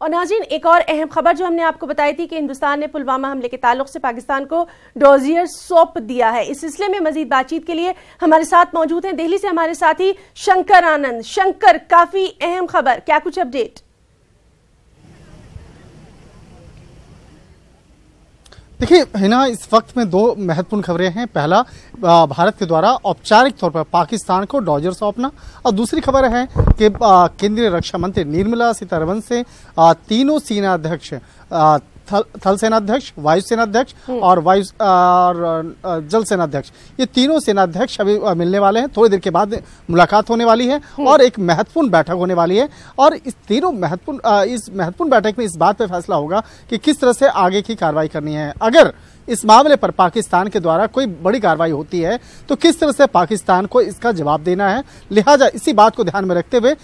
और नाज़रीन, एक और अहम खबर जो हमने आपको बताई थी कि हिंदुस्तान ने पुलवामा हमले के ताल्लुक से पाकिस्तान को डोजियर सौंप दिया है। इस सिलसिले में मजीद बातचीत के लिए हमारे साथ मौजूद हैं दिल्ली से हमारे साथी शंकर आनंद। शंकर, काफी अहम खबर, क्या कुछ अपडेट? देखिए हिना, इस वक्त में दो महत्वपूर्ण खबरें हैं। पहला, भारत के द्वारा औपचारिक तौर पर पाकिस्तान को डोजियर सौंपना, और दूसरी खबर है कि केंद्रीय रक्षा मंत्री निर्मला सीतारमण से तीनों सेनाध्यक्ष, थल सेनाध्यक्ष, वायु सेनाध्यक्ष और जल सेनाध्यक्ष, ये तीनों सेनाध्यक्ष अभी मिलने वाले हैं। थोड़ी देर के बाद मुलाकात होने वाली है और एक महत्वपूर्ण बैठक होने वाली है। और इस महत्वपूर्ण बैठक में इस बात पे फैसला होगा कि किस तरह से आगे की कार्रवाई करनी है। अगर इस मामले पर पाकिस्तान के द्वारा कोई बड़ी कार्रवाई होती है तो किस तरह से पाकिस्तान को इसका जवाब देना है। लिहाजा इसी बात को ध्यान में रखते हुए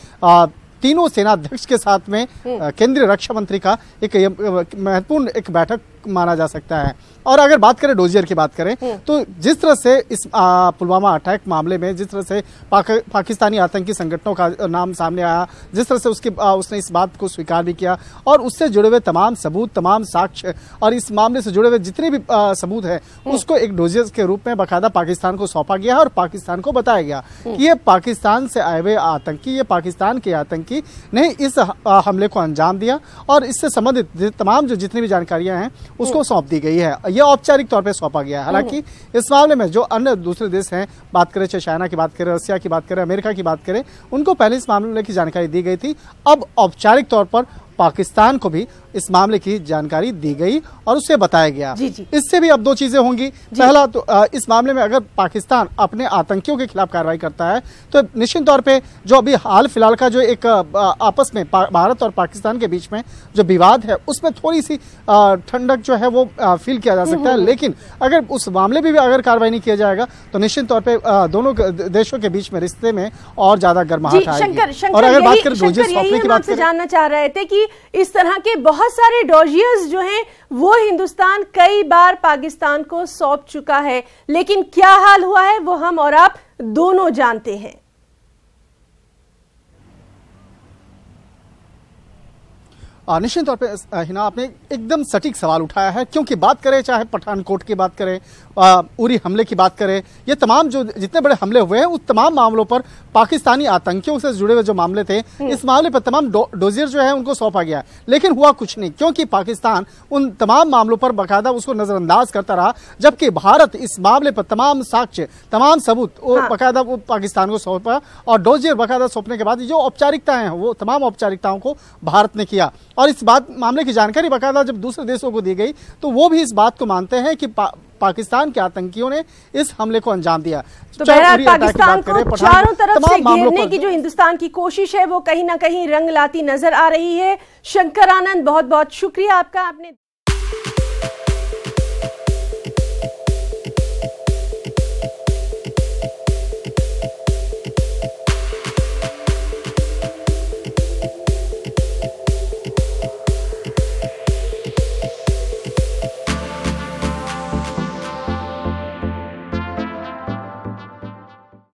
तीनों सेनाध्यक्ष के साथ में केंद्रीय रक्षा मंत्री का एक महत्वपूर्ण एक बैठक माना जा सकता है। और अगर बात करें डोजियर की बात करें तो जिस तरह से इस पुलवामा अटैक मामले में जिस तरह से पाकिस्तानी आतंकी संगठनों का नाम सामने आया, जिस तरह से उसने इस बात को स्वीकार भी किया और उससे जुड़े हुए तमाम सबूत, तमाम साक्ष्य और इस मामले से जुड़े हुए जितने भी सबूत है उसको एक डोजियर के रूप में बाकायदा पाकिस्तान को सौंपा गया है और पाकिस्तान को बताया गया कि ये पाकिस्तान से आए हुए आतंकी, ये पाकिस्तान के आतंकी ने इस हमले को अंजाम दिया और इससे संबंधित तमाम जो जितनी भी जानकारियां हैं उसको सौंप दी गई है। यह औपचारिक तौर पे सौंपा गया है। हालांकि इस मामले में जो अन्य दूसरे देश हैं, बात करें चाहे चाइना की बात करें, रसिया की बात करें, अमेरिका की बात करें, उनको पहले इस मामले की जानकारी दी गई थी। अब औपचारिक तौर पर पाकिस्तान को भी इस मामले की जानकारी दी गई और उससे बताया गया। इससे भी अब दो चीजें होंगी। पहला तो इस मामले में अगर पाकिस्तान अपने आतंकियों के खिलाफ कार्रवाई करता है तो निश्चित तौर पे जो अभी हाल फिलहाल का जो एक आपस में भारत और पाकिस्तान के बीच में जो विवाद है उसमें थोड़ी सी ठंडक जो है वो फील किया जा सकता है। लेकिन अगर उस मामले में भी अगर कार्रवाई नहीं किया जाएगा तो निश्चित तौर पे दोनों देशों के बीच में रिश्ते में और ज्यादा गर्माहट आएगी। और अगर बात करें डोजियर सौंपने की बात जानना चाह रहे थे कि इस तरह के बहुत सारे डोजियर्स जो हैं वो हिंदुस्तान कई बार पाकिस्तान को सौंप चुका है, लेकिन क्या हाल हुआ है वो हम और आप दोनों जानते हैं। निश्चित तौर पे हिना, आपने एकदम सटीक सवाल उठाया है, क्योंकि बात करें चाहे पठानकोट की बात करें, उरी हमले की बात करें, ये तमाम जो जितने बड़े हमले हुए हैं उस तमाम मामलों पर पाकिस्तानी आतंकियों से जुड़े हुए जो मामले थे, इस मामले पर तमाम डोजियर जो है उनको सौंपा गया। लेकिन हुआ कुछ नहीं, क्योंकि पाकिस्तान उन तमाम मामलों पर बाकायदा उसको नजरअंदाज करता रहा, जबकि भारत इस मामले पर तमाम साक्ष्य, तमाम सबूत बाकायदा पाकिस्तान को सौंपा और डोजियर बाकायदा सौंपने के बाद जो औपचारिकताएं हैं वो तमाम औपचारिकताओं को भारत ने किया। और इस बात मामले की जानकारी बाकायदा जब दूसरे देशों को दी गई तो वो भी इस बात को मानते हैं कि पाकिस्तान के आतंकियों ने इस हमले को अंजाम दिया। तो पाकिस्तान को चारों तरफ से घेरने की जो हिंदुस्तान की कोशिश है वो कहीं ना कहीं रंग लाती नजर आ रही है। शंकर आनंद, बहुत बहुत शुक्रिया आपका। आपने